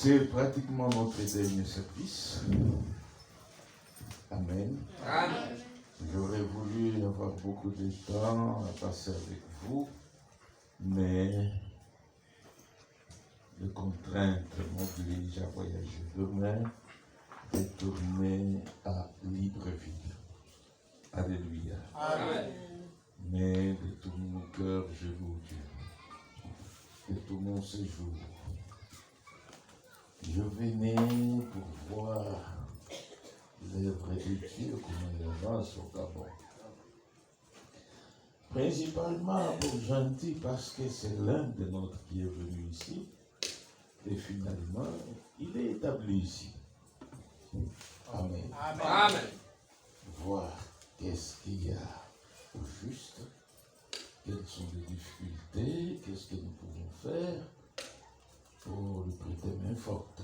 C'est pratiquement notre dernier service. Amen. Amen. J'aurais voulu avoir beaucoup de temps à passer avec vous, mais les contraintes m'obligent à voyager demain et tourner à Libreville. Alléluia. Amen. Mais de tout mon cœur, je loue Dieu. De tout mon séjour, je venais pour voir l'œuvre de Dieu comme elle avance au Gabon. Principalement pour Gentil, parce que c'est l'un de nôtres qui est venu ici. Et finalement, il est établi ici. Amen. Amen. Voir qu'est-ce qu'il y a au juste, quelles sont les difficultés, qu'est-ce que nous pouvons faire pour lui prêter main forte.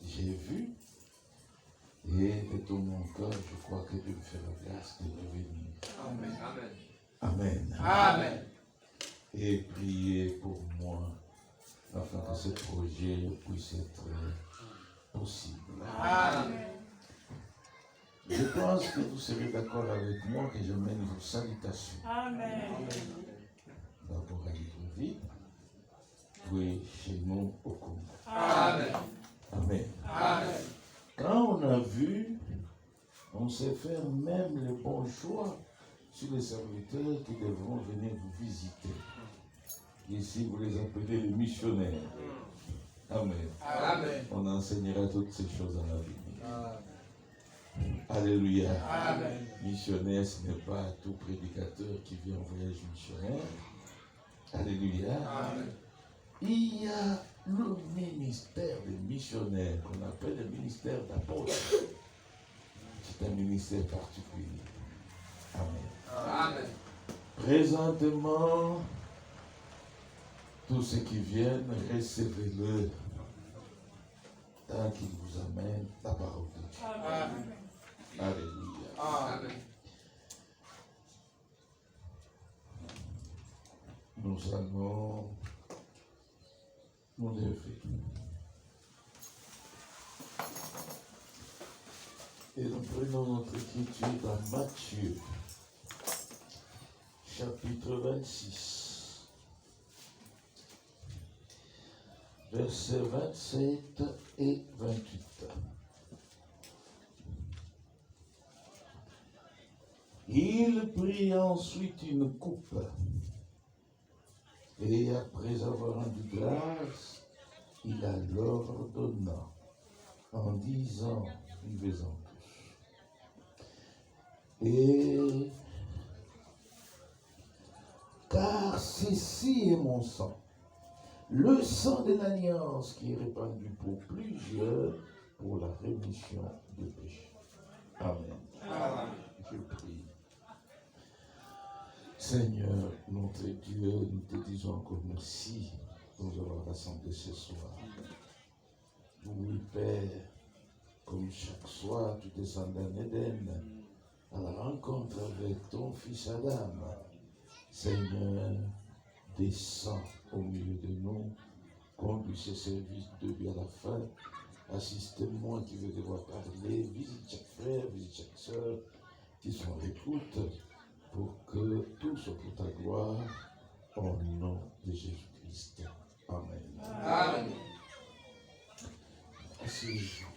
J'ai vu, et de tout mon cœur, je crois que Dieu me fait la grâce de revenir. Amen. Amen. Amen. Amen. Et priez pour moi, afin que ce projet puisse être possible. Amen. Je pense que vous serez d'accord avec moi que je mène vos salutations. Amen. D'abord à Libreville, puis chez nous au Congo. Amen. Amen. Amen. Quand on a vu, on sait faire même le bon choix sur les serviteurs qui devront venir vous visiter. Ici, vous les appelez les missionnaires. Amen. Amen. On enseignera toutes ces choses à l'avenir. Alléluia. Amen. Missionnaire, ce n'est pas tout prédicateur qui vient en voyage missionnaire. Alléluia. Amen. Il y a le ministère des missionnaires qu'on appelle le ministère d'apôtre. C'est un ministère particulier. Amen. Amen. Présentement, tous ceux qui viennent, recevez-le tant qu'il vous amène la parole de Dieu. Amen. Alléluia. Amen. Nous allons nous lever. Et nous prenons notre écriture dans Matthieu, chapitre 26, versets 27 et 28. Il prit ensuite une coupe, et après avoir rendu grâce, il la leur donna, en disant, buvez-en tous. Et car ceci est mon sang, le sang de l'alliance qui est répandu pour plusieurs pour la rémission des péchés. Amen. Amen. Je prie. Seigneur, notre Dieu, nous te disons encore merci de nous avoir rassemblés ce soir. Oui, Père, comme chaque soir, tu descends en Éden à la rencontre avec ton fils Adam. Seigneur, descends au milieu de nous, conduis ce service de vie à la fin. Assistez-moi qui veux devoir parler, visite chaque frère, visite chaque soeur qui sont à l'écoute, pour que tout soit pour ta gloire, au nom de Jésus-Christ. Amen. Amen. Asseyez-vous.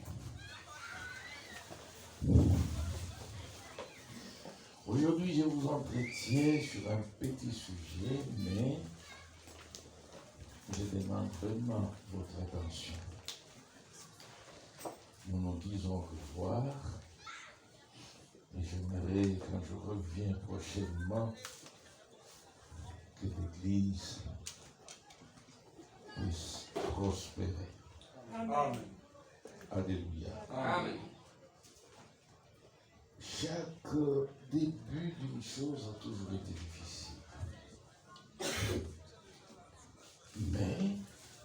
Aujourd'hui, je vous entretiens sur un petit sujet, mais je demande vraiment votre attention. Nous nous disons revoir. Et j'aimerais, quand je reviens prochainement, que l'Église puisse prospérer. Amen. Alléluia. Amen. Chaque début d'une chose a toujours été difficile. Mais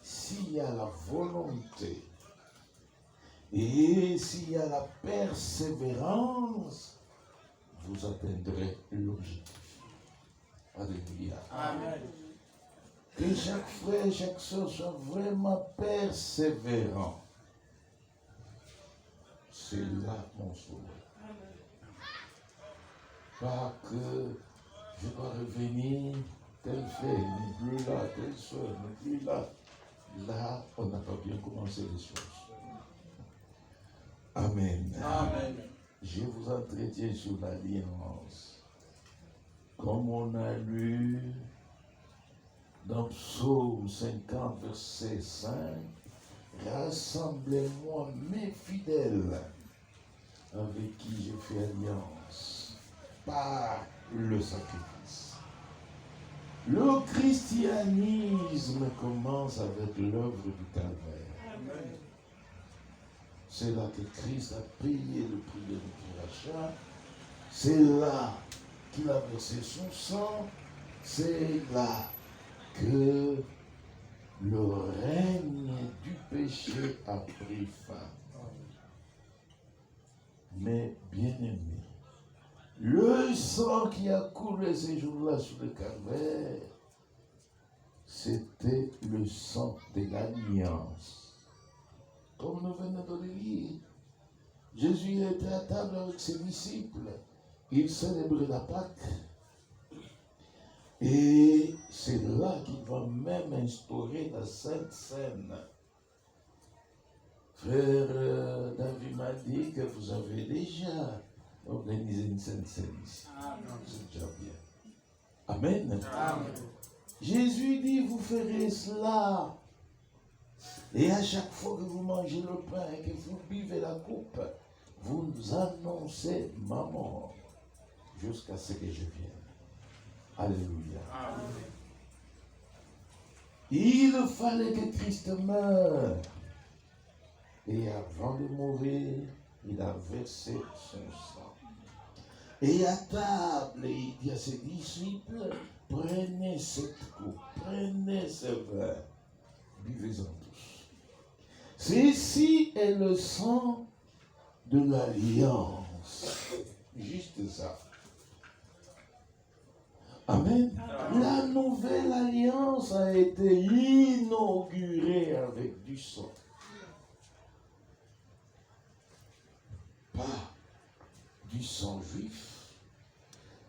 s'il y a la volonté et s'il y a la persévérance, vous atteindrez l'objectif. Alléluia. Amen. Que chaque frère et chaque soeur soit vraiment persévérant. C'est là mon souhait. Pas que je dois revenir, tel frère n'est plus là, telle soeur n'est plus là. Là, on n'a pas bien commencé les choses. Amen. Amen. Je vous entretiens sur l'alliance. Comme on a lu dans Psaume 50, verset 5, rassemblez-moi mes fidèles avec qui je fais alliance par le sacrifice. Le christianisme commence avec l'œuvre du calvaire. Amen. C'est là que Christ a payé le prix de notre rachat. C'est là qu'il a versé son sang. C'est là que le règne du péché a pris fin. Mais bien aimé, le sang qui a coulé ces jours-là sur le calvaire, c'était le sang de l'alliance. Comme nous venons de le lire, Jésus était à table avec ses disciples. Il célébrait la Pâque. Et c'est là qu'il va même instaurer la Sainte Seine. Frère David m'a dit que vous avez déjà organisé une Sainte Seine ici. C'est déjà bien. Amen. Amen. Jésus dit, vous ferez cela. Et à chaque fois que vous mangez le pain et que vous buvez la coupe, vous annoncez ma mort jusqu'à ce que je vienne. Alléluia. Amen. Il fallait que Christ meure. Et avant de mourir, il a versé son sang. Et à table, il dit à ses disciples, prenez cette coupe, prenez ce vin, buvez-en tous. Ceci est le sang de l'alliance. Juste ça. Amen. Amen. La nouvelle alliance a été inaugurée avec du sang. Pas du sang juif,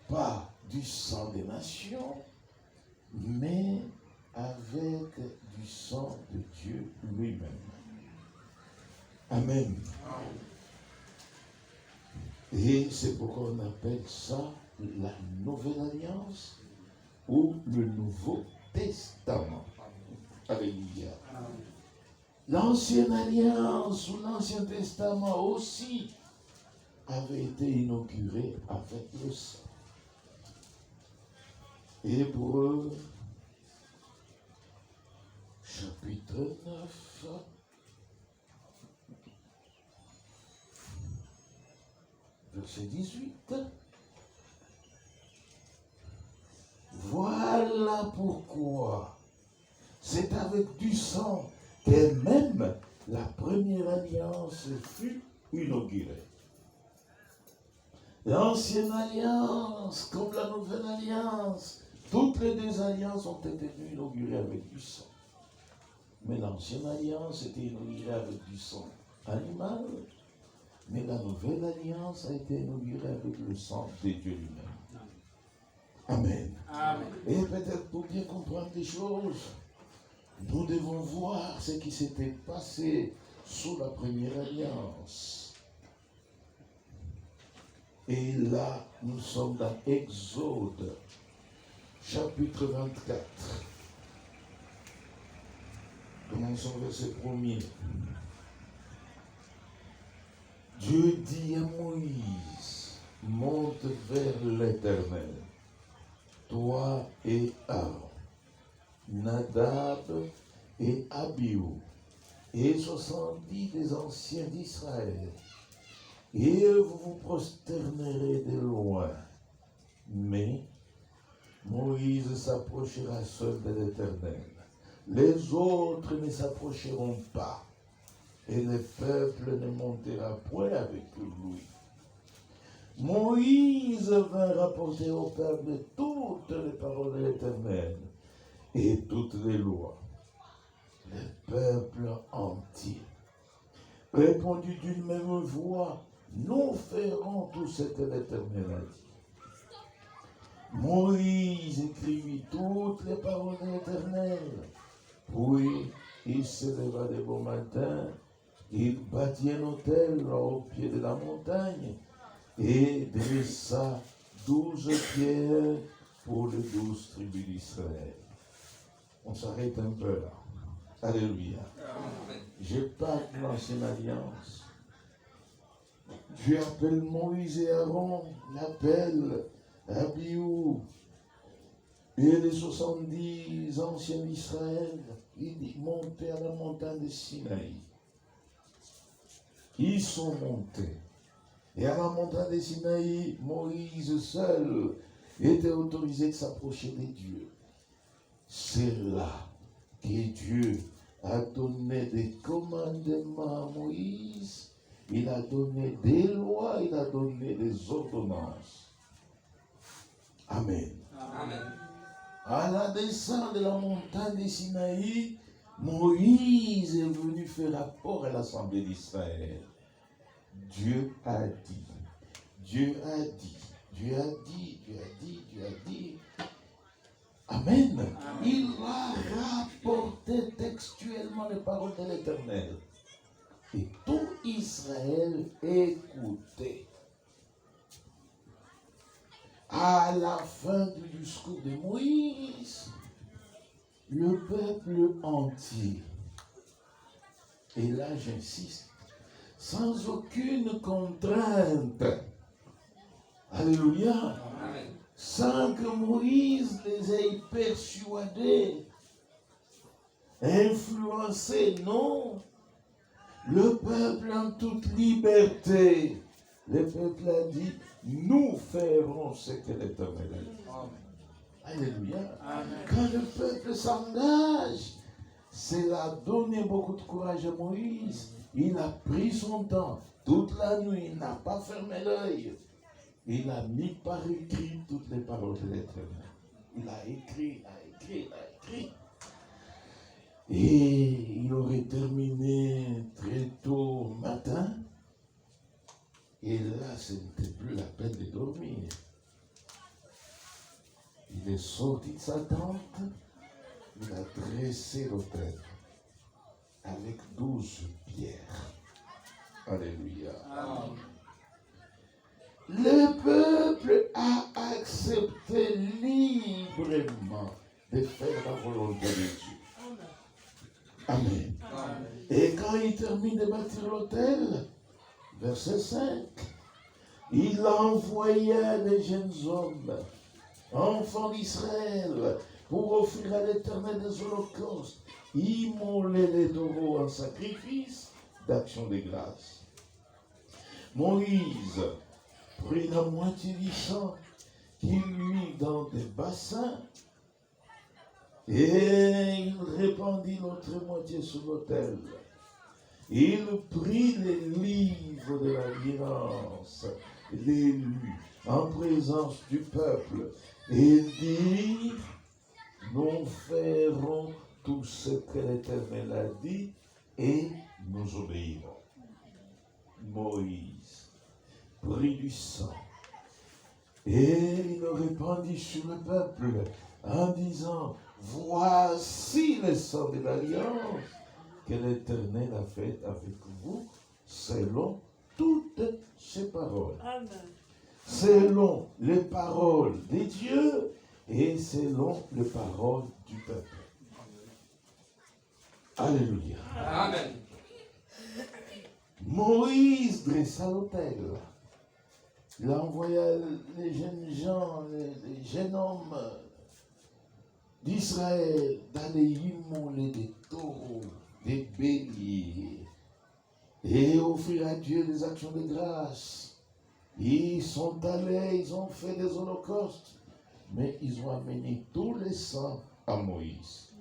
pas du sang des nations, mais avec du sang de Dieu lui-même. Amen. Et c'est pourquoi on appelle ça la nouvelle alliance ou le Nouveau Testament. Alléluia. L'ancienne alliance ou l'Ancien Testament aussi avait été inauguré avec le sang. Hébreux, chapitre 9. Verset 18. Voilà pourquoi c'est avec du sang que même la première alliance fut inaugurée. L'ancienne alliance, comme la nouvelle alliance, toutes les deux alliances ont été inaugurées avec du sang. Mais l'ancienne alliance était inaugurée avec du sang animal, mais la nouvelle alliance a été inaugurée avec le sang de Dieu lui-même. Amen. Amen. Et peut-être pour bien comprendre les choses, nous devons voir ce qui s'était passé sous la première alliance. Et là, nous sommes dans Exode, chapitre 24. Commençons verset 1er. Dieu dit à Moïse, monte vers l'Éternel, toi et Aaron, Nadab et Abihu, et 70 des anciens d'Israël, et vous vous prosternerez de loin. Mais Moïse s'approchera seul de l'Éternel. Les autres ne s'approcheront pas, et le peuple ne montera point avec lui. Moïse vint rapporter au peuple toutes les paroles de l'Éternel. et toutes les lois. Le peuple entier répondit d'une même voix, nous ferons tout ce que l'Éternel a dit. Moïse écrivit toutes les paroles de l'Éternel. Puis il se leva de bon matin, il bâtit un autel au pied de la montagne et dressa 12 pierres pour les 12 tribus d'Israël. On s'arrête un peu là. Alléluia. Je parle de l'ancienne alliance. Dieu appelle Moïse et Aaron, l'appelle Abiou et les 70 anciens d'Israël. Il dit montez à la montagne de Sinaï. Ils sont montés. Et à la montagne de Sinaï, Moïse seul était autorisé de s'approcher des dieux. C'est là que Dieu a donné des commandements à Moïse, il a donné des lois, il a donné des ordonnances. Amen. Amen. À la descente de la montagne de Sinaï, Moïse est venu faire rapport à l'assemblée d'Israël. Dieu a dit, Dieu a dit, Dieu a dit, Dieu a dit, Dieu a dit. Amen. Amen. Il a rapporté textuellement les paroles de l'Éternel. Et tout Israël écoutait. À la fin du discours de Moïse, le peuple entier, et là j'insiste, sans aucune contrainte, alléluia, Amen. sans que Moïse les ait persuadés, influencés, non. Le peuple en toute liberté, le peuple a dit, nous ferons ce que l'Éternel a dit. Alléluia. Amen. Quand le peuple s'engage, cela a donné beaucoup de courage à Moïse. Il a pris son temps, toute la nuit, il n'a pas fermé l'œil. Il a mis par écrit toutes les paroles de l'Éternel. Il a écrit, il a écrit. Et il aurait terminé très tôt matin. Et là, ce n'était plus la peine de dormir. Il est sorti de sa tente. Il a dressé l'autel avec 12 pierres. Alléluia. Amen. Le peuple a accepté librement de faire la volonté de Dieu. Amen. Amen. Et quand il termine de bâtir l'autel, verset 5, il envoya des jeunes hommes, enfants d'Israël, pour offrir à l'Éternel des holocaustes, immoler les taureaux en sacrifice d'action de grâce. Moïse prit la moitié du sang qu'il mit dans des bassins et il répandit l'autre moitié sur l'autel. Il prit les livres de l'alliance, les lut en présence du peuple et dit, nous ferons tout ce que l'Éternel a dit et nous obéirons. Moïse prit du sang et il le répandit sur le peuple en disant, voici le sang de l'alliance que l'Éternel a fait avec vous selon toutes ses paroles. Amen. Selon les paroles de Dieu et selon les paroles du peuple. Alléluia. Amen. Moïse dressa l'autel. Il envoya les jeunes gens, les jeunes hommes d'Israël d'aller immoler des taureaux, des béliers et offrir à Dieu des actions de grâce. Ils sont allés, ils ont fait des holocaustes, mais ils ont amené tous les sangs à Moïse.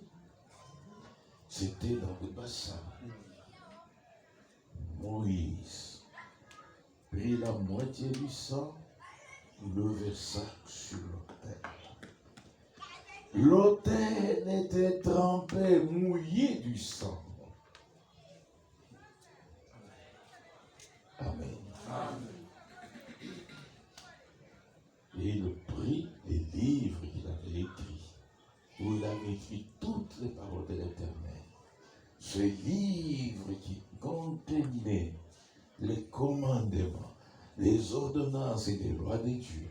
C'était dans le bassin. Moïse prit la moitié du sang, le versa sur l'autel. L'autel était trempé, mouillé du sang. Amen. Et il prit les livres qu'il avait écrits, où il avait écrit toutes les paroles de l'Éternel. Ce livre qui contenait les commandements, les ordonnances et les lois de Dieu.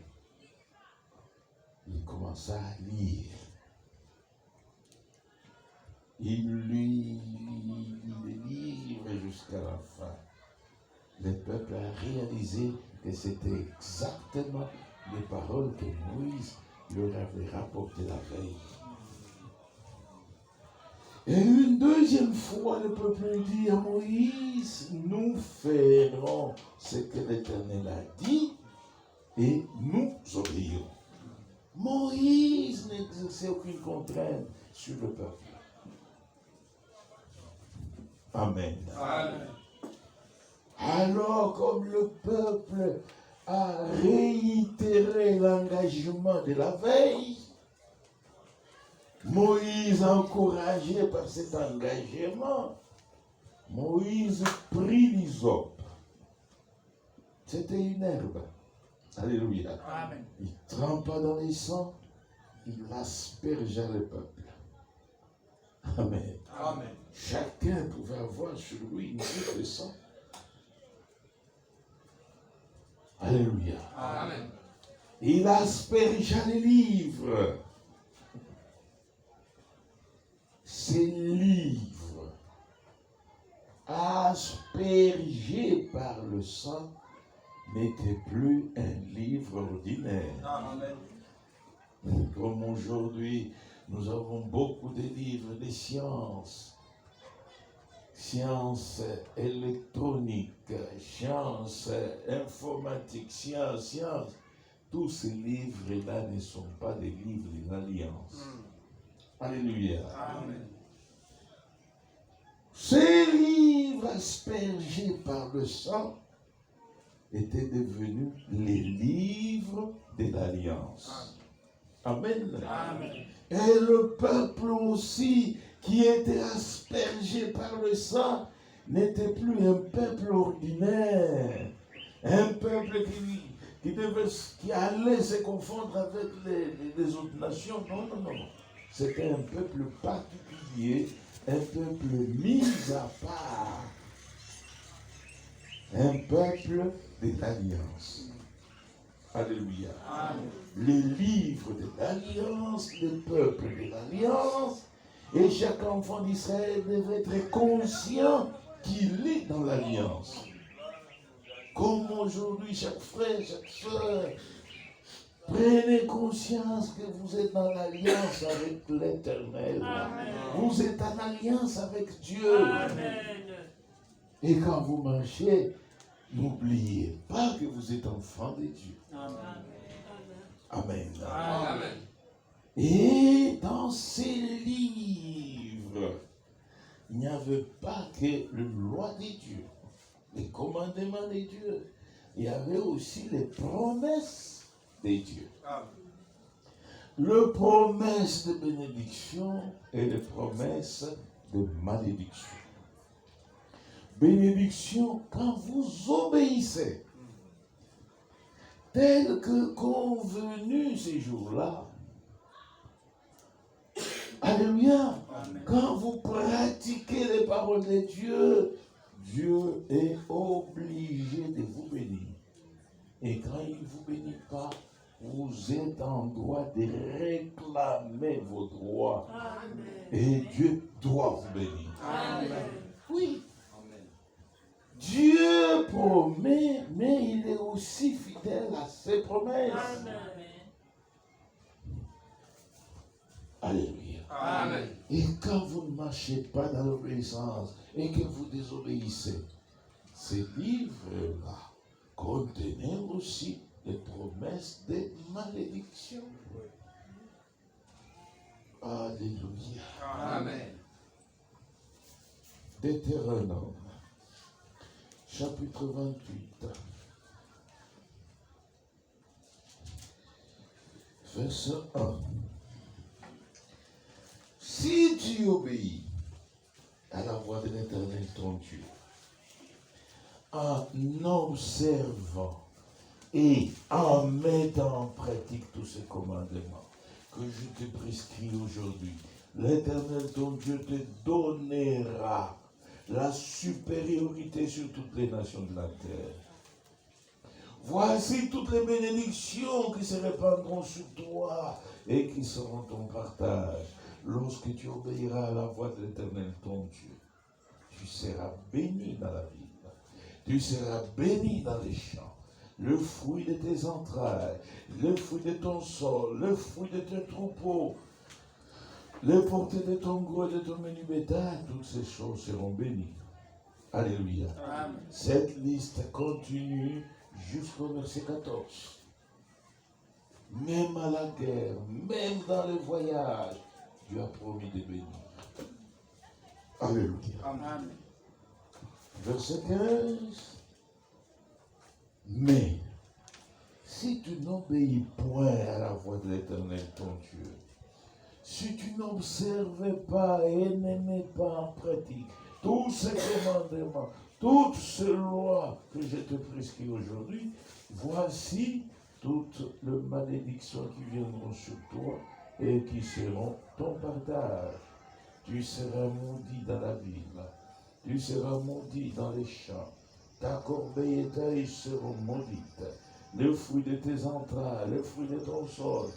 Il commença à lire. Il lit les livres jusqu'à la fin. Le peuple a réalisé que c'était exactement les paroles que Moïse leur avait rapportées la veille. Et une deuxième fois, le peuple dit à Moïse, nous ferons ce que l'Éternel a dit et nous obéirons. Moïse n'exerçait aucune contrainte sur le peuple. Amen. Amen. Alors, comme le peuple a réitéré l'engagement de la veille, Moïse, encouragé par cet engagement, Moïse prit l'hysope. C'était une herbe. Alléluia. Amen. Il trempa dans les sangs, il aspergea le peuple. Amen. Amen. Chacun pouvait avoir sur lui une goutte de sang. Alléluia. Amen. Il aspergea les livres. Ces livres, aspergés par le sang, n'étaient plus un livre ordinaire. Amen. Comme aujourd'hui, nous avons beaucoup de livres de sciences, sciences électroniques, sciences informatiques, sciences. Tous ces livres-là ne sont pas des livres de l'Alliance. Alléluia. Amen. Ces livres aspergés par le sang étaient devenus les livres de l'Alliance. Amen. Amen. Et le peuple aussi qui était aspergé par le sang n'était plus un peuple ordinaire, un peuple qui allait se confondre avec les autres nations. Non. C'était un peuple particulier, un peuple mis à part, un peuple de l'Alliance. Alléluia. Amen. Les livres de l'Alliance, le peuple de l'Alliance, et chaque enfant d'Israël devait être conscient qu'il est dans l'Alliance. Comme aujourd'hui, chaque frère, chaque soeur, prenez conscience que vous êtes dans l'alliance avec l'Éternel. Amen. Vous êtes en alliance avec Dieu. Amen. Et quand vous marchez, n'oubliez pas que vous êtes enfant de Dieu. Amen. Amen. Et dans ces livres, il n'y avait pas que les lois de Dieu, les commandements de Dieu. Il y avait aussi les promesses de Dieu. Les promesses de bénédiction et les promesses de malédiction. Bénédiction quand vous obéissez. Tel que convenu ces jours-là. Alléluia. Quand vous pratiquez les paroles de Dieu, Dieu est obligé de vous bénir. Et quand il ne vous bénit pas, vous êtes en droit de réclamer vos droits. Amen. Et Dieu doit vous bénir. Amen. Oui. Dieu promet, mais il est aussi fidèle à ses promesses. Amen. Alléluia. Amen. Et quand vous ne marchez pas dans l'obéissance et que vous désobéissez, ces livres-là contenaient aussi les promesses de malédiction. Alléluia. Amen. Deutéronome, chapitre 28, verset 1. si tu obéis à la voix de l'Éternel ton Dieu, en observant et en mettant en pratique tous ces commandements que je te prescris aujourd'hui, l'Éternel ton Dieu te donnera la supériorité sur toutes les nations de la terre. Voici toutes les bénédictions qui se répandront sur toi et qui seront ton partage. Lorsque tu obéiras à la voix de l'Éternel ton Dieu, tu seras béni dans la ville. Tu seras béni dans les champs. Le fruit de tes entrailles, le fruit de ton sol, le fruit de tes troupeaux, le porté de ton gros et de ton menu bétail, toutes ces choses seront bénies. Alléluia. Amen. Cette liste continue jusqu'au verset 14. Même à la guerre, même dans les voyages, Dieu a promis de bénir. Alléluia. Amen. Verset 15. Mais, si tu n'obéis point à la voix de l'Éternel ton Dieu, si tu n'observes pas et ne mets pas en pratique tous ces commandements, toutes ces lois que je te prescris aujourd'hui, voici toutes les malédictions qui viendront sur toi et qui seront ton partage. Tu seras maudit dans la ville, tu seras maudit dans les champs, ta corbeille et ta hache seront maudites, le fruit de tes entrailles, le fruit de ton sol,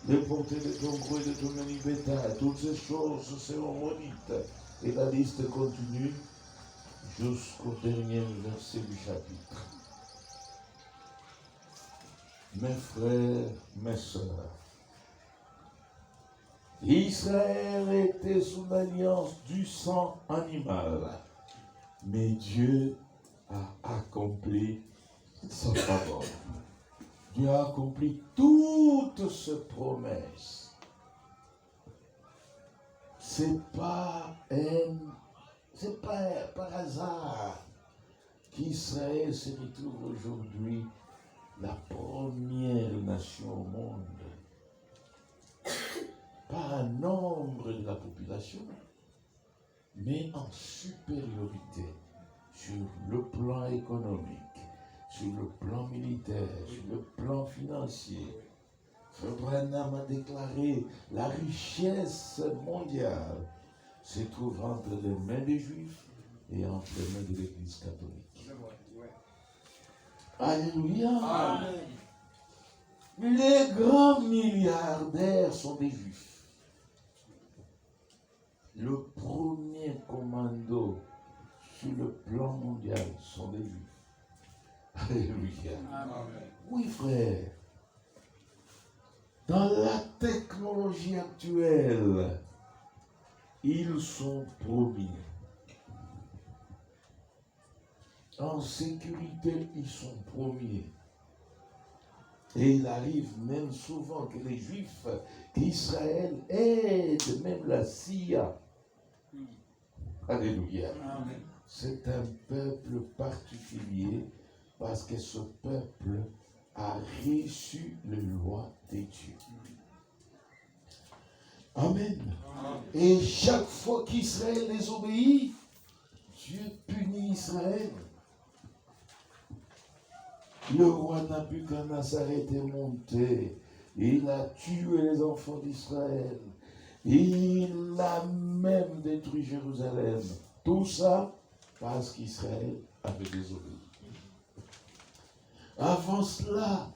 le porté de ton gros et de ton menu bétail, toutes ces choses seront maudites. Et la liste continue jusqu'au dernier verset du chapitre. Mes frères, mes sœurs, Israël était sous l'alliance du sang animal, mais Dieu a accompli sa parole. Dieu a accompli toutes ses promesses. C'est pas par hasard qu'Israël se retrouve aujourd'hui la première nation au monde. Pas un nombre de la population, mais en supériorité sur le plan économique, sur le plan militaire, sur le plan financier. Frère Branham a déclaré la richesse mondiale se trouve entre les mains des Juifs et entre les mains de l'Église catholique. Alléluia. Amen. Les grands milliardaires sont des Juifs. Le premier commando sur le plan mondial sont des Juifs. Alléluia. Amen. Oui, frère. Dans la technologie actuelle, ils sont promis. En sécurité, ils sont premiers. Et il arrive même souvent que les Juifs d'Israël aident même la CIA. Alléluia. Amen. C'est un peuple particulier parce que ce peuple a reçu les lois de Dieu. Amen. Amen. Et chaque fois qu'Israël désobéit, Dieu punit Israël. Le roi Nabuchodonosor était monté. Il a tué les enfants d'Israël. Il a même détruit Jérusalem. Tout ça parce qu'Israël avait désobéi. Avant cela,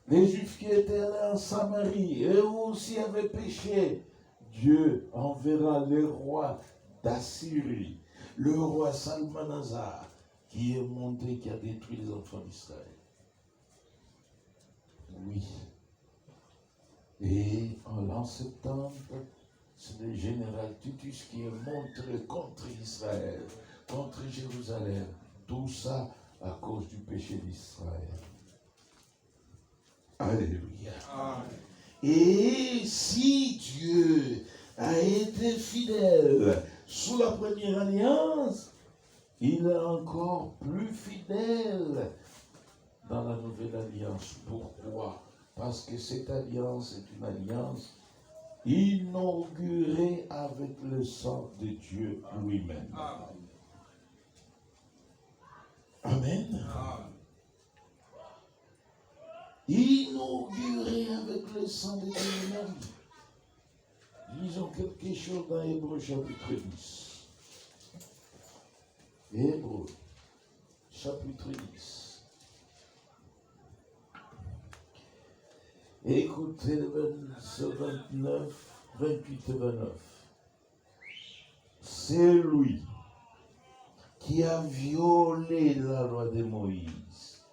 les Juifs qui étaient allés en Samarie, eux aussi avaient péché. Dieu enverra le roi d'Assyrie, le roi Salmanasar, qui est monté, qui a détruit les enfants d'Israël. Oui. Et en l'an 70, c'est le général Titus qui est monté contre Israël, contre Jérusalem. Tout ça à cause du péché d'Israël. Alléluia. Amen. Et si Dieu a été fidèle sous la première alliance, il est encore plus fidèle dans la nouvelle alliance. Pourquoi? Parce que cette alliance est une alliance inauguré avec le sang de Dieu lui-même. Amen. Inauguré avec le sang de Dieu lui-même. Lisons quelque chose dans Hébreux chapitre 10. Hébreux chapitre 10. Écoutez le verset 29, 28 et 29. C'est lui qui a violé la loi de Moïse,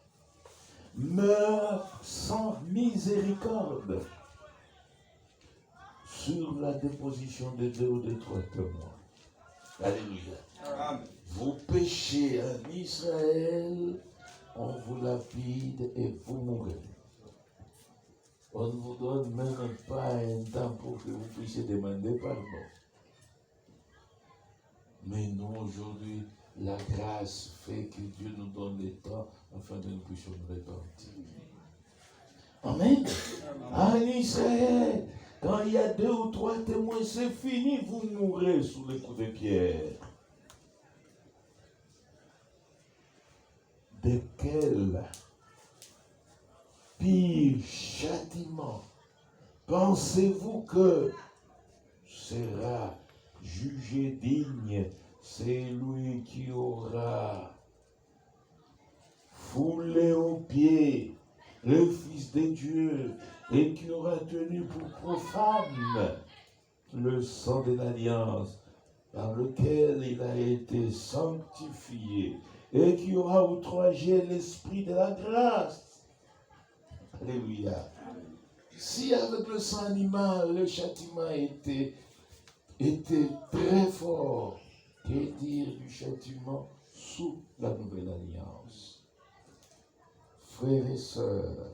meurt sans miséricorde sur la déposition de 2 ou de 3 témoins. Alléluia. Amen. Vous péchez en Israël, on vous lapide et vous mourrez. On ne vous donne même pas un temps pour que vous puissiez demander pardon. Mais nous, aujourd'hui, la grâce fait que Dieu nous donne le temps afin que nous puissions nous repentir. Amen. En Israël, quand il y a 2 ou 3 témoins, c'est fini, vous mourrez sous les coups de pierre. De quel pire châtiment pensez-vous que sera jugé digne celui qui aura foulé aux pieds le Fils de Dieu et qui aura tenu pour profane le sang de l'alliance dans lequel il a été sanctifié et qui aura outragé l'esprit de la grâce. Alléluia. Si avec le sang animal, le châtiment était très fort, que dire du châtiment sous la nouvelle alliance? Frères et sœurs,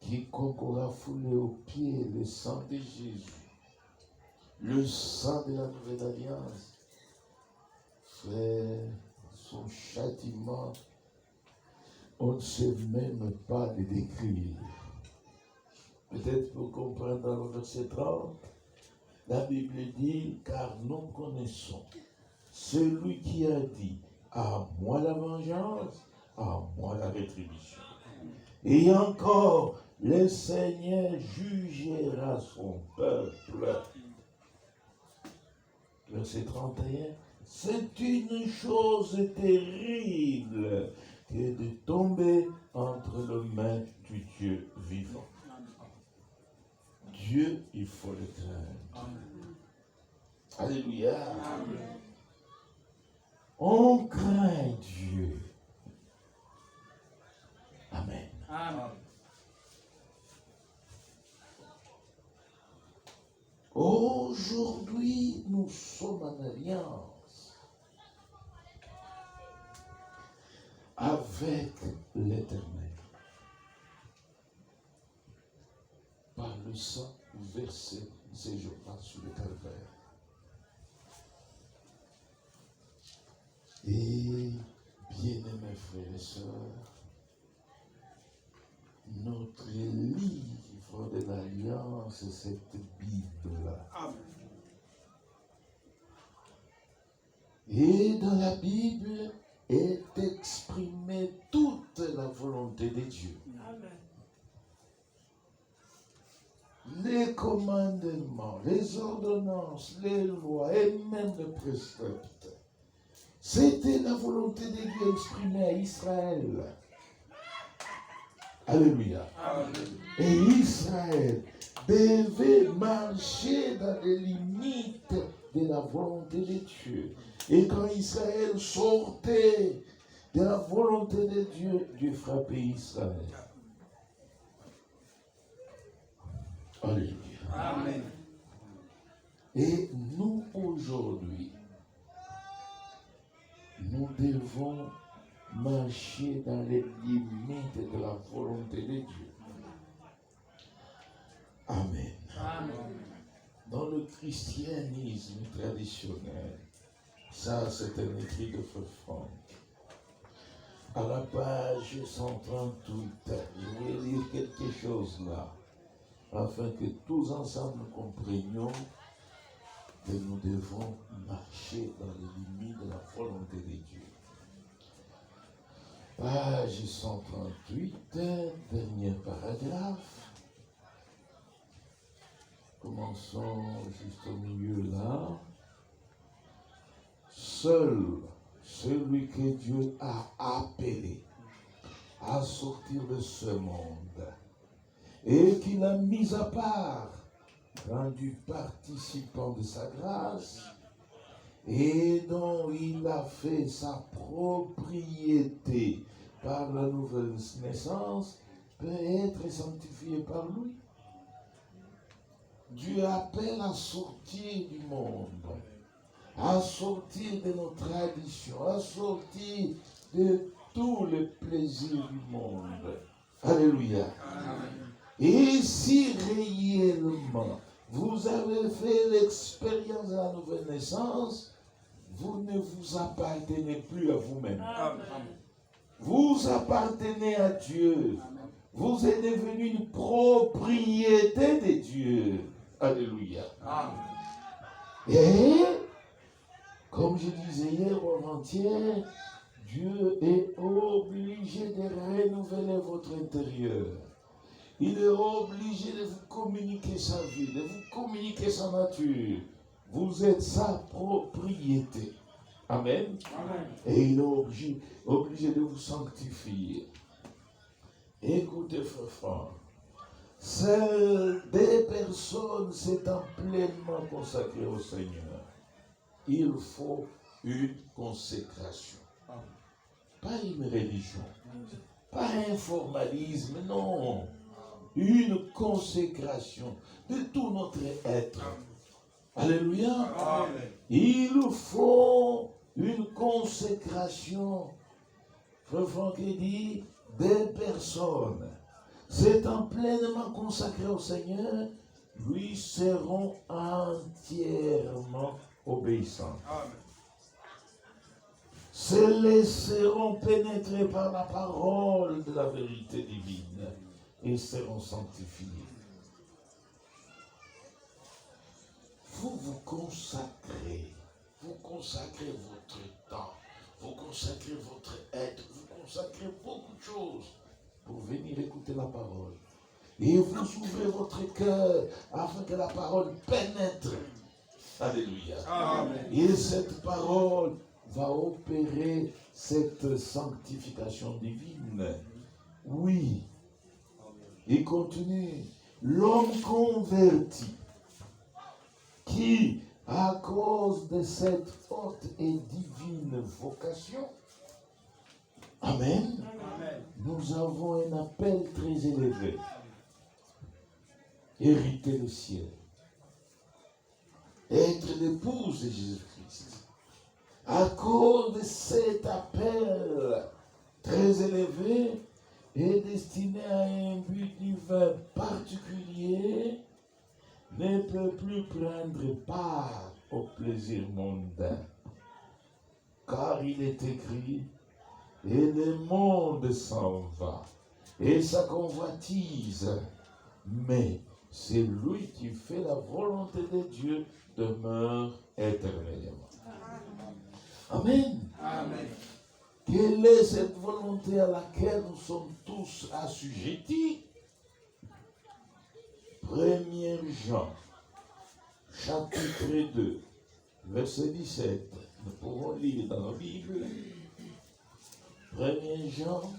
quiconque aura foulé aux pieds le sang de Jésus, le sang de la nouvelle alliance, frère, son châtiment, on ne sait même pas le décrire. Peut-être pour comprendre dans le verset 30, la Bible dit, car nous connaissons celui qui a dit, à moi la vengeance, à moi la rétribution. Et encore, le Seigneur jugera son peuple. Verset 31, c'est une chose terrible que de tomber entre les mains du Dieu vivant. Dieu, il faut le craindre. Alléluia. Amen. On craint Dieu. Amen. Amen. Aujourd'hui, nous sommes en alliance avec l'Éternel par le sang versé ces jours-là sur le calvaire. Et bien-aimés frères et sœurs, notre livre de l'Alliance, c'est cette Bible-là. Amen. Et dans la Bible est exprimée toute la volonté de Dieu. Amen. Les commandements, les ordonnances, les lois et même les préceptes. C'était la volonté de Dieu exprimée à Israël. Alléluia. Amen. Et Israël devait marcher dans les limites de la volonté de Dieu. Et quand Israël sortait de la volonté de Dieu, Dieu frappait Israël. Alléluia. Amen. Et nous, aujourd'hui, nous devons marcher dans les limites de la volonté de Dieu. Amen. Amen. Dans le christianisme traditionnel, ça c'est un écrit de Frère Franck. À la page 138, je vais lire quelque chose là. afin que tous ensemble nous comprenions que nous devons marcher dans les limites de la volonté de Dieu. Page 138, dernier paragraphe. Commençons juste au milieu là. Seul celui que Dieu a appelé à sortir de ce monde et qu'il a mis à part, rendu participant de sa grâce et dont il a fait sa propriété par la nouvelle naissance, peut être sanctifié par lui. Dieu appelle à sortir du monde, à sortir de nos traditions, à sortir de tous les plaisirs du monde. Alléluia. Amen. Et si réellement vous avez fait l'expérience de la nouvelle naissance, vous ne vous appartenez plus à vous-même. Amen. Vous appartenez à Dieu. Vous êtes devenu une propriété de Dieu. Alléluia. Amen. Et, comme je disais hier ou avant-hier, Dieu est obligé de renouveler votre intérieur. Il est obligé de vous communiquer sa vie, de vous communiquer sa nature. Vous êtes sa propriété. Amen. Amen. Et il est obligé de vous sanctifier. Écoutez, frère, seules des personnes s'étant pleinement consacrées au Seigneur, il faut une consécration. Pas une religion, pas un formalisme, non. Une consécration de tout notre être. Alléluia. Amen. Il faut une consécration. Frère Franck dit, des personnes s'étant pleinement consacrées au Seigneur, lui seront entièrement obéissants. Amen. Se laisseront pénétrer par la parole de la vérité divine et seront sanctifiés. Vous vous consacrez votre temps, vous consacrez votre être, vous consacrez beaucoup de choses pour venir écouter la parole. Et vous ouvrez votre cœur afin que la parole pénètre. Alléluia. Amen. Et cette parole va opérer cette sanctification divine. Oui. Il continue. L'homme converti qui, à cause de cette haute et divine vocation, Amen, Amen. nous avons un appel très élevé. Hériter le ciel. Être l'épouse de Jésus-Christ. À cause de cet appel très élevé et destiné à un but divin particulier, ne peut plus prendre part au plaisir mondain. Car il est écrit, et le monde s'en va, et sa convoitise, mais c'est lui qui fait la volonté de Dieu demeure éternellement. Amen. Amen. Quelle est cette volonté à laquelle nous sommes tous assujettis? 1er Jean, chapitre 2, verset 17. Nous pouvons lire dans la Bible. 1er Jean,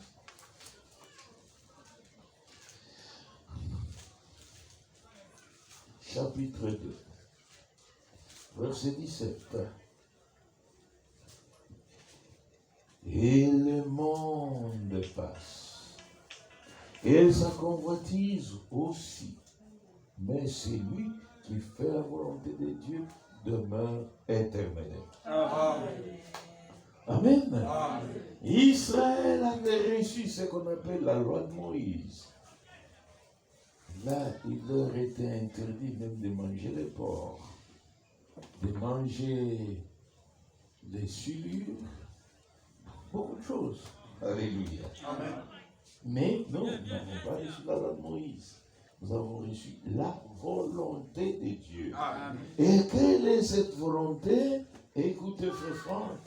chapitre 2, verset 17. Et le monde passe, et sa convoitise aussi, mais c'est lui qui fait la volonté de Dieu demeure éternellement. Amen. Amen. Amen. Israël avait reçu ce qu'on appelle la loi de Moïse. Là, il leur était interdit même de manger les porcs, de manger les souillures, beaucoup de choses. Alléluia. Amen. Mais non, nous n'avons pas reçu la loi de Moïse. nous avons reçu la volonté de Dieu. Amen. Et quelle est cette volonté? Écoutez, frère Franck.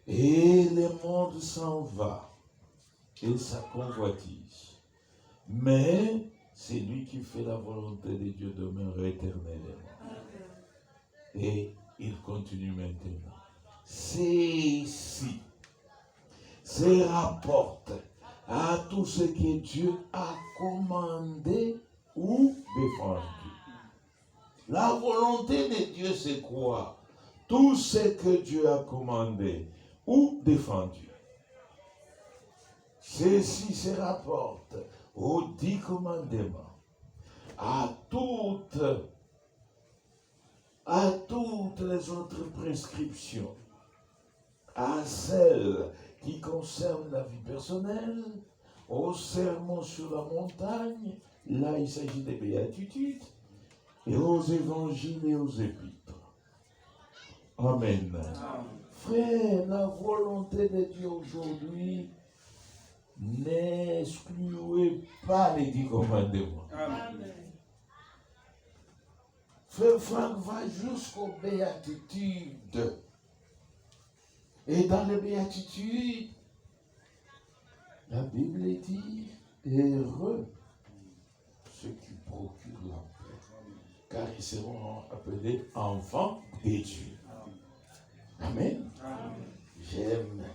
Et le monde s'en va, et sa convoitise. Mais c'est lui qui fait la volonté de Dieu demeure éternellement. Et il continue maintenant. Ceci se rapporte à tout ce que Dieu a commandé ou défendu. La volonté de Dieu, c'est quoi? Tout ce que Dieu a commandé ou défendu. Ceci se rapporte aux 10 commandements, à toutes les autres prescriptions, à celles qui concernent la vie personnelle, au sermon sur la montagne, là il s'agit des béatitudes, et aux évangiles et aux épîtres. Amen. Frère, la volonté de Dieu aujourd'hui, n'excluez pas les 10 commandements. Amen. Frère Franck va jusqu'aux béatitudes. Et dans les béatitudes, la Bible dit, heureux ceux qui procurent la paix, car ils seront appelés enfants de Dieu. Amen. J'aime.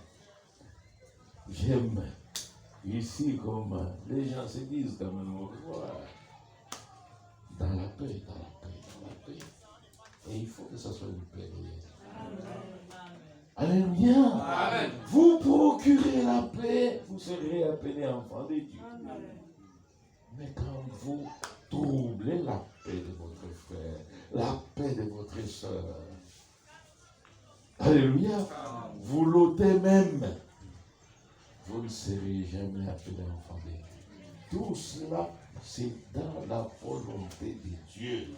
Ici, comme les gens se disent quand même, dans la paix. Et il faut que ça soit une paix réelle. Alléluia. Amen. Vous procurez la paix, vous serez appelés enfants de Dieu. Mais quand vous troublez la paix de votre frère, la paix de votre soeur, alléluia, vous l'ôtez même, vous ne serez jamais appelés enfants de Dieu. Tout cela, c'est dans la volonté de Dieu.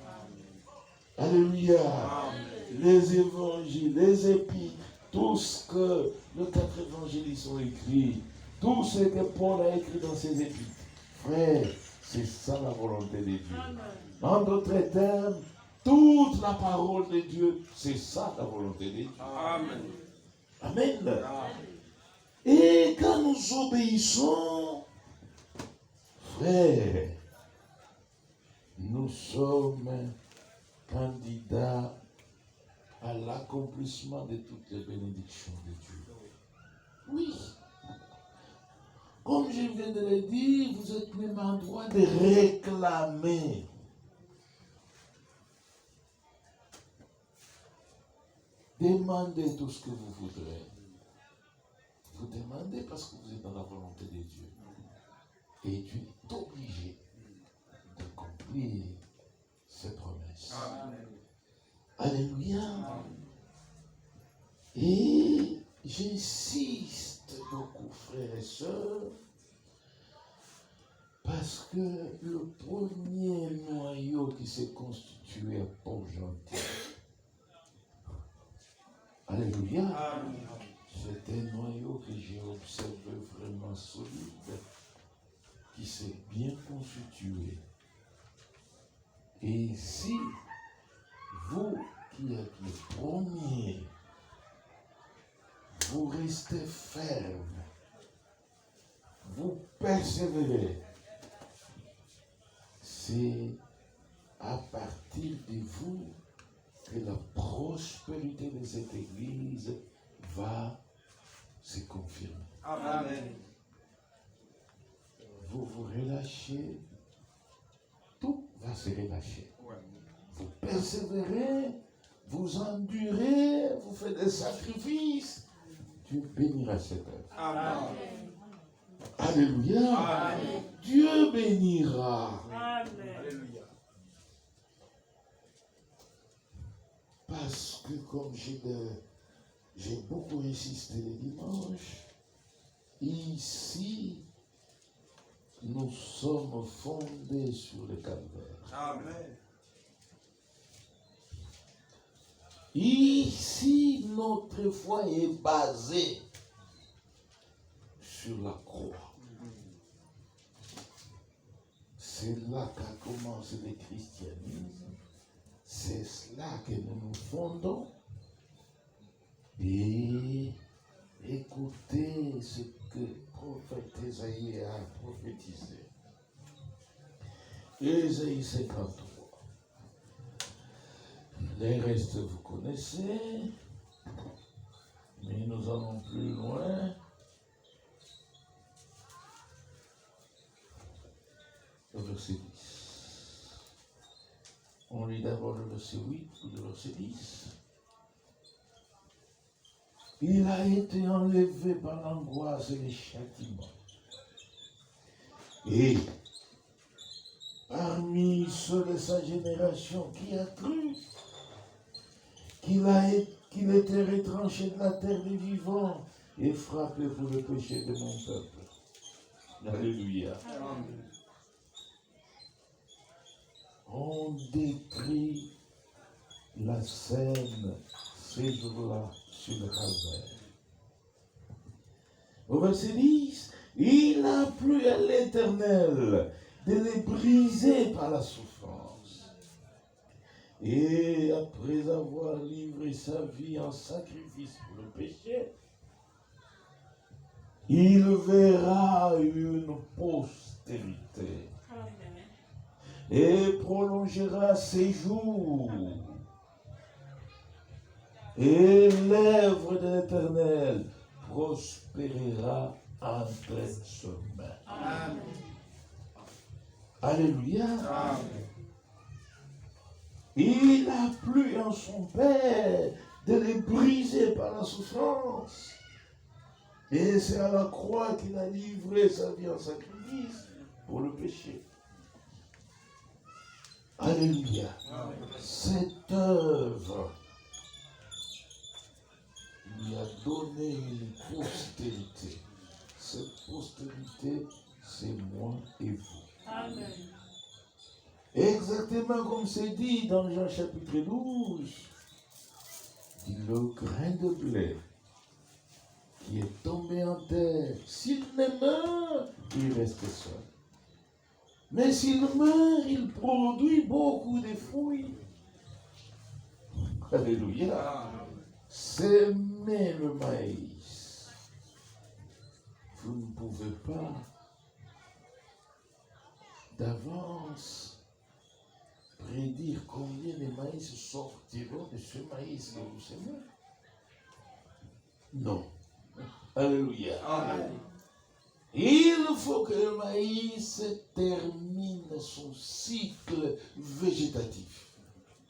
Alléluia. Les évangiles, les épîtres, tout ce que les 4 évangélistes ont écrit, tout ce que Paul a écrit dans ses épîtres, frère, c'est ça la volonté de Dieu. En d'autres termes, toute la parole de Dieu, c'est ça la volonté de Dieu. Amen. Amen. Et quand nous obéissons, frère, nous sommes candidats à l'accomplissement de toutes les bénédictions de Dieu. Oui. Comme je viens de le dire, vous êtes même en droit de réclamer. Demandez tout ce que vous voudrez. Vous demandez parce que vous êtes dans la volonté de Dieu. Et Dieu est obligé d'accomplir ses promesses. Amen. Alléluia. Et j'insiste beaucoup, frères et sœurs, parce que le premier noyau qui s'est constitué à Port-Gentil, alléluia, c'est un noyau que j'ai observé vraiment solide, qui s'est bien constitué. Et si vous qui êtes le premier, vous restez ferme, vous persévérez, c'est à partir de vous que la prospérité de cette église va se confirmer. Amen. Vous vous relâchez, tout va se relâcher. Vous persévérez, vous endurez, vous faites des sacrifices. Dieu bénira cette œuvre. Amen. Alléluia. Amen. Dieu bénira. Alléluia. Parce que comme j'ai beaucoup insisté les dimanches, ici, nous sommes fondés sur le calvaire. Amen. Ici, notre foi est basée sur la croix. C'est là qu'a commencé le christianisme. C'est cela que nous nous fondons. Et écoutez ce que le prophète Ésaïe a prophétisé. Ésaïe 53. Les restes, vous connaissez. Mais nous allons plus loin. Le verset 10. On lit d'abord le verset 8 ou le verset 10. Il a été enlevé par l'angoisse et les châtiments. Et parmi ceux de sa génération qui a cru qu'il était retranché de la terre des vivants et frappé pour le péché de mon peuple. Alléluia. Amen. On décrit la scène ces jours-là sur le calvaire. Au verset 10, il n'a plu à l'Éternel de les briser par la souffrance. Et après avoir livré sa vie en sacrifice pour le péché, il verra une postérité et prolongera ses jours. Et l'œuvre de l'Éternel prospérera entre ses mains. Amen. Alléluia. Amen. Il a plu en son Père de les briser par la souffrance. Et c'est à la croix qu'il a livré sa vie en sacrifice pour le péché. Alléluia. Amen. Cette œuvre lui a donné une postérité. Cette postérité, c'est moi et vous. Amen. Exactement comme c'est dit dans Jean chapitre 12. Le grain de blé qui est tombé en terre, s'il ne meurt, il reste seul. Mais s'il meurt, il produit beaucoup de fruits. Alléluia. Amen. S'aimer le maïs. Vous ne pouvez pas d'avance prédire combien de maïs sortiront de ce maïs que vous aimez. Non. Alléluia. Amen. Il faut que le maïs termine son cycle végétatif.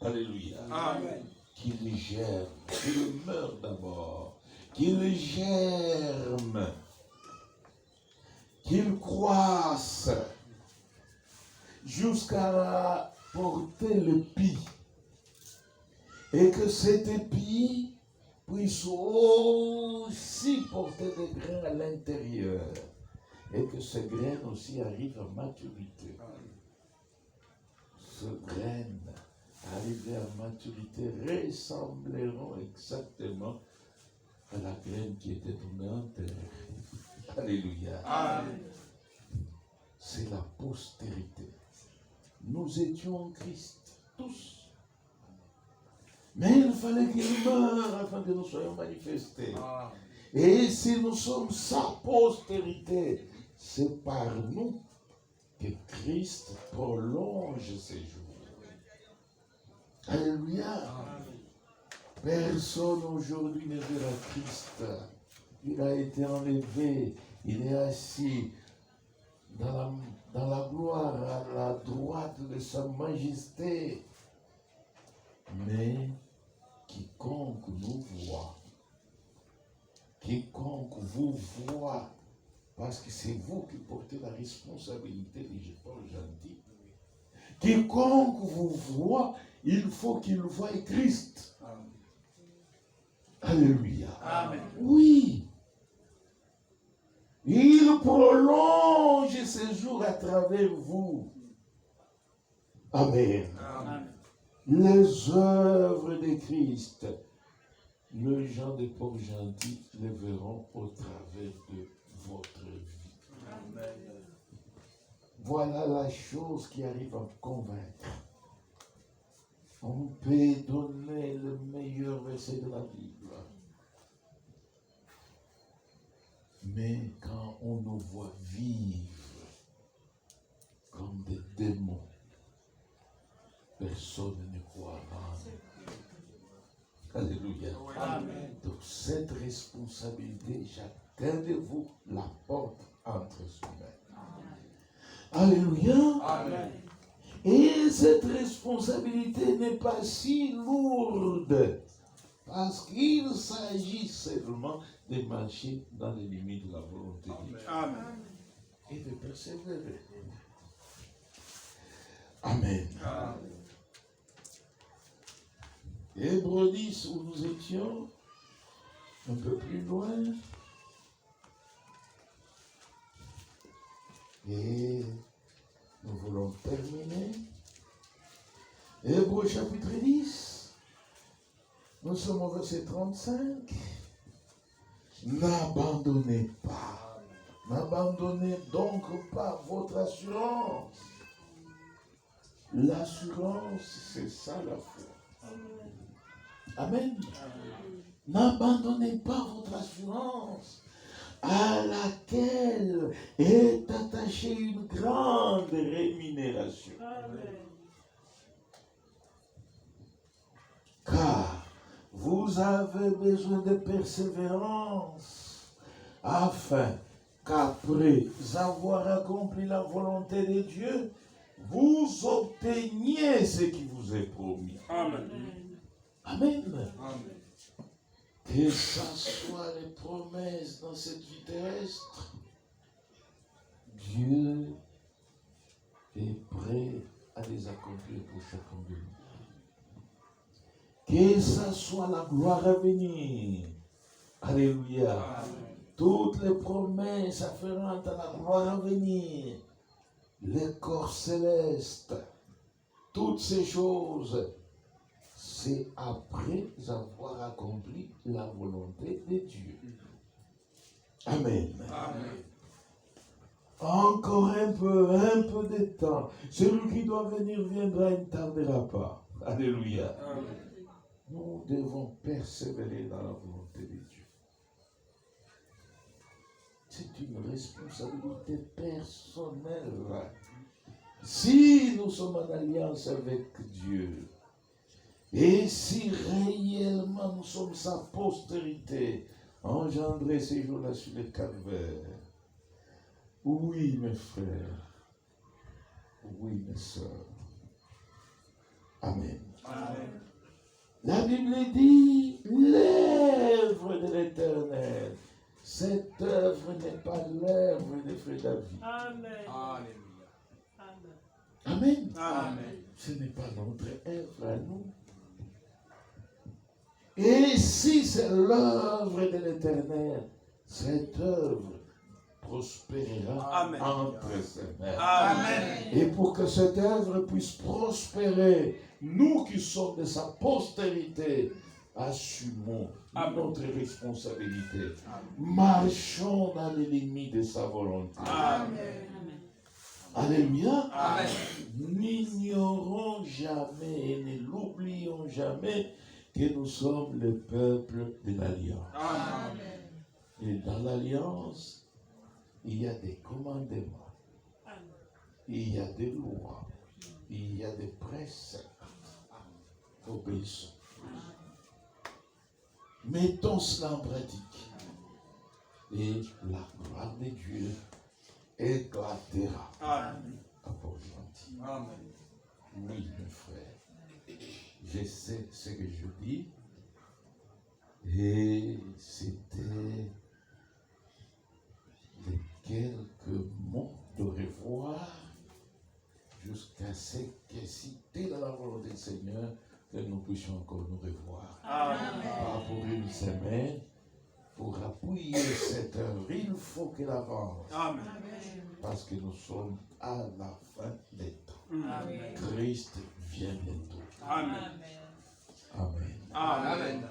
Alléluia. Amen. Qu'il germe, qu'il meure d'abord, qu'il germe, qu'il croisse jusqu'à porter l'épi. Et que cet épi puisse aussi porter des grains à l'intérieur. Et que ces graines aussi arrivent à maturité. Ces graines arrivées à maturité ressembleront exactement à la graine qui était tombée en terre. Alléluia. Amen. C'est la postérité. Nous étions en Christ, tous. Mais il fallait qu'il meure afin que nous soyons manifestés. Amen. Et si nous sommes sa postérité, c'est par nous que Christ prolonge ses jours. Alléluia. Personne aujourd'hui ne verra Christ. Il a été enlevé. Il est assis dans la gloire à la droite de sa majesté. Mais quiconque nous voit, quiconque vous voit, parce que c'est vous qui portez la responsabilité des gens gentils. Quiconque vous voit, il faut qu'il voie Christ. Amen. Alléluia. Amen. Oui. Il prolonge ses jours à travers vous. Amen. Amen. Les œuvres de Christ, les gens des pauvres gentils les verront au travers de votre vie. Amen. Voilà la chose qui arrive à convaincre. On peut donner le meilleur verset de la Bible. Mais quand on nous voit vivre comme des démons, personne ne croira. Alléluia. Amen. Donc cette responsabilité, chacun de vous la porte entre ses mains. Alléluia. Amen. Et cette responsabilité n'est pas si lourde, parce qu'il s'agit seulement de marcher dans les limites de la volonté de Dieu Amen. et de persévérer. Amen. Amen. Hébreux 10, où nous étions, un peu plus loin. Et nous voulons terminer. Hébreux chapitre 10. Nous sommes au verset 35. N'abandonnez pas. N'abandonnez donc pas votre assurance. L'assurance, c'est ça la foi. Amen. N'abandonnez pas votre assurance à laquelle est attachée une grande rémunération. Car vous avez besoin de persévérance afin qu'après avoir accompli la volonté de Dieu, vous obteniez ce qui vous est promis. Amen. Amen. Amen. Que ce soit les promesses dans cette vie terrestre, Dieu est prêt à les accomplir pour chacun de nous. Que ce soit la gloire à venir. Alléluia. Amen. Toutes les promesses afférentes à la gloire à venir, les corps célestes, toutes ces choses, c'est après avoir accompli la volonté de Dieu. Amen. Amen. Encore un peu de temps. Celui qui doit venir viendra, il ne tardera pas. Alléluia. Amen. Nous devons persévérer dans la volonté de Dieu. C'est une responsabilité personnelle. Si nous sommes en alliance avec Dieu, et si réellement nous sommes sa postérité, engendrés ces jours-là sur le calvaire, oui mes frères, oui mes sœurs, Amen. Amen. La Bible dit, l'œuvre de l'Éternel. Cette œuvre n'est pas l'œuvre de Frère David. Amen. Alléluia. Amen. Amen. Ce n'est pas notre œuvre à nous. Et si c'est l'œuvre de l'Éternel, cette œuvre prospérera Amen. entre ses mains. Amen. Et pour que cette œuvre puisse prospérer, nous qui sommes de sa postérité, assumons Amen. notre responsabilité. Amen. Marchons dans les limites de sa volonté. Amen. Alléluia. Amen. N'ignorons jamais et ne l'oublions jamais que nous sommes le peuple de l'Alliance. Amen. Et dans l'Alliance, il y a des commandements, il y a des lois, il y a des préceptes. Obéissons. Mettons cela en pratique. Et la gloire de Dieu éclatera. Amen. Apport gentil. Amen. Oui, mes frères. Je sais ce que je dis. Et c'était les quelques mots de revoir jusqu'à ce que si tel est la volonté du Seigneur, que nous puissions encore nous revoir. Amen. Pas pour une semaine, pour appuyer cette œuvre, il faut qu'elle avance. Amen. Parce que nous sommes à la fin des temps. Amen. Christ vient bientôt. Amen. Amen. Amen.